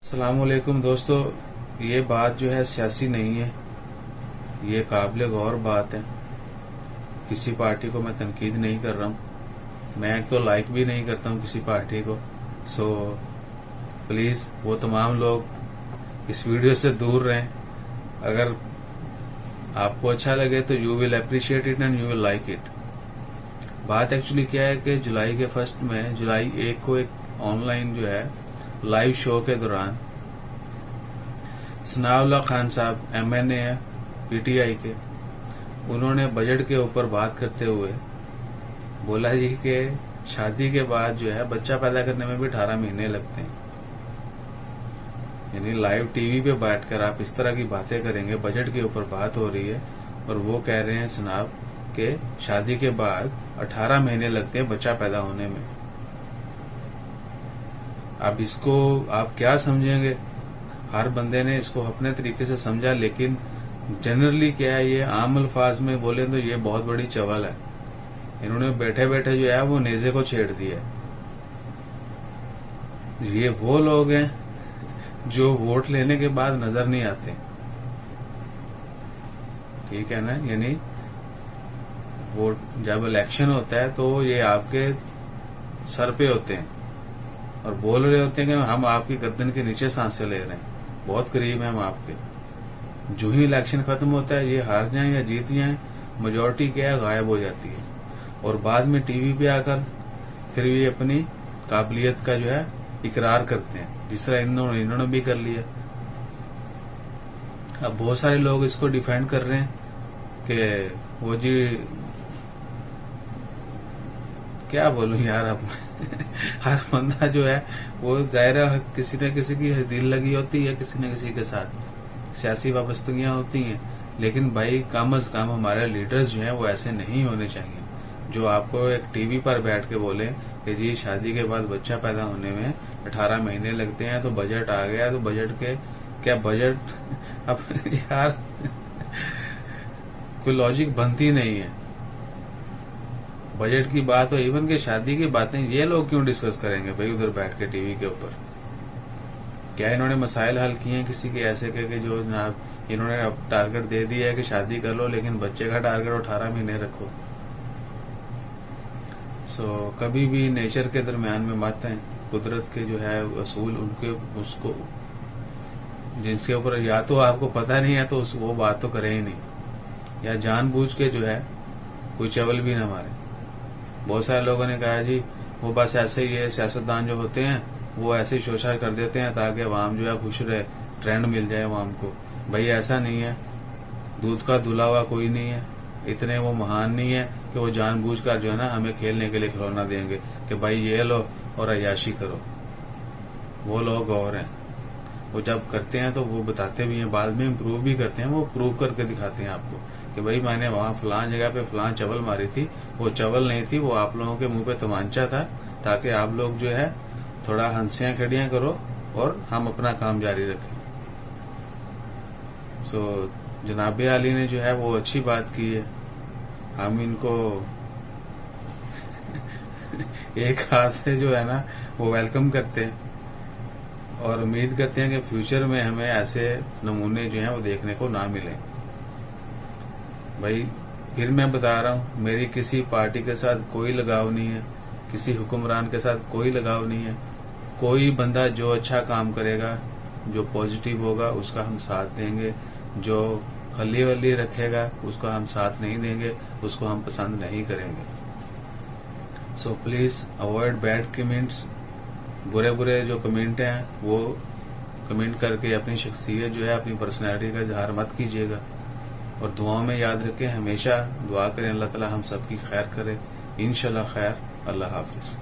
अस्सलामुअलैकुम दोस्तों, ये बात जो है सियासी नहीं है, ये काबिल गौर बात है। किसी पार्टी को मैं तनकीद नहीं कर रहा हूँ, मैं एक तो लाइक भी नहीं करता हूँ किसी पार्टी को। सो प्लीज़ वो तमाम लोग इस वीडियो से दूर रहें। अगर आपको अच्छा लगे तो you will appreciate it and you will like it. बात एक्चुअली क्या है कि जुलाई के फर्स्ट में जुलाई 1 को एक ऑनलाइन जो है लाइव शो के दौरान सनाउल्लाह खान साहब MNA है PTI के, उन्होंने बजट के ऊपर बात करते हुए बोला जी कि शादी के बाद जो है बच्चा पैदा करने में भी 18 महीने लगते हैं। यानी लाइव टीवी पे बैठकर आप इस तरह की बातें करेंगे, बजट के ऊपर बात हो रही है और वो कह रहे हैं जनाब कि शादी के बाद 18 महीने लगते हैं बच्चा पैदा होने में। अब इसको आप क्या समझेंगे? हर बंदे ने इसको अपने तरीके से समझा, लेकिन जनरली क्या है, ये आम अल्फाज में बोले तो ये बहुत बड़ी चवल है। इन्होंने बैठे बैठे जो है वो नेज़े को छेड़ दिया है। ये वो लोग हैं जो वोट लेने के बाद नजर नहीं आते, ठीक है ना। यानी वोट जब इलेक्शन होता है तो ये आपके सर पे होते हैं और बोल रहे होते हैं कि हम आपकी गर्दन के नीचे सांसें ले रहे हैं, बहुत करीब है हम आपके। जो ही इलेक्शन खत्म होता है, ये हार जाएं या जीत जाएं, मेजोरिटी क्या है गायब हो जाती है और बाद में टीवी पे आकर फिर भी अपनी काबिलियत का जो है इकरार करते हैं, जिस तरह इन्होंने भी कर लिया। अब बहुत सारे लोग इसको डिफेंड कर रहे हैं कि वो जी क्या बोलूं यार अब हर बंदा जो है वो जाहिर है किसी न किसी की दिल लगी होती है, किसी न किसी के साथ सियासी वाबस्तगियां होती हैं। लेकिन भाई कम अज कम हमारे लीडर्स जो हैं वो ऐसे नहीं होने चाहिए, जो आपको एक टीवी पर बैठ के बोले कि जी शादी के बाद बच्चा पैदा होने में 18 महीने लगते हैं, तो बजट आ गया, तो बजट के क्या बजट अब यार कोई लॉजिक बनती नहीं है। बजट की बात हो, इवन के शादी की बातें ये लोग क्यों डिस्कस करेंगे भाई उधर बैठ के टीवी के ऊपर? क्या इन्होंने मसाइल हल किए हैं किसी के ऐसे के जो जनाब इन्होंने अब टारगेट दे दिया है कि शादी कर लो, लेकिन बच्चे का टारगेट 18 महीने रखो। सो कभी भी नेचर के दरमियान में मत हैं। कुदरत के जो है असूल उनके उसको जिनके ऊपर या तो आपको पता नहीं है तो वो बात तो करे ही नहीं, या जानबूझ के जो है कोई चवल भी ना मारे। बहुत सारे लोगों ने कहा जी वो बस ऐसे ही है, सियासतदान जो होते हैं वो ऐसे ही शोषा कर देते हैं ताकि अवाम जो है खुश रहे, ट्रेंड मिल जाए अवाम को। भाई ऐसा नहीं है, दूध का धुला हुआ कोई नहीं है, इतने वो महान नहीं है कि वो जानबूझकर जो है ना हमें खेलने के लिए खिलौना देंगे कि भाई ये लो और अय्याशी करो। वो लोग और हैं, वो जब करते हैं तो वो बताते भी हैं, बाद में इम्प्रूव भी करते हैं, वो प्रूव करके दिखाते हैं आपको कि भाई मैंने वहां फलां जगह पे फलां चवल मारी थी। वो चवल नहीं थी, वो आप लोगों के मुंह पे तमांचा था, ताकि आप लोग जो है थोड़ा हंसियां खड़ियां करो और हम अपना काम जारी रखें। सो जनाब अली ने जो है वो अच्छी बात की है, हम इनको एक हाथ से जो है ना वो वेलकम करते हैं और उम्मीद करते हैं कि फ्यूचर में हमें ऐसे नमूने जो हैं वो देखने को ना मिले। भाई फिर मैं बता रहा हूँ, मेरी किसी पार्टी के साथ कोई लगाव नहीं है, किसी हुक्मरान के साथ कोई लगाव नहीं है। कोई बंदा जो अच्छा काम करेगा, जो पॉजिटिव होगा, उसका हम साथ देंगे। जो खली वली रखेगा उसका हम साथ नहीं देंगे, उसको हम पसंद नहीं करेंगे। So please avoid bad comments. बुरे बुरे जो कमेंट हैं वो कमेंट करके अपनी शख्सियत जो है, अपनी पर्सनैलिटी का इजहार मत कीजिएगा। और दुआओं में याद रखें, हमेशा दुआ करें अल्लाह ताला हम सबकी खैर करे। इंशाल्लाह खैर। अल्लाह हाफिज।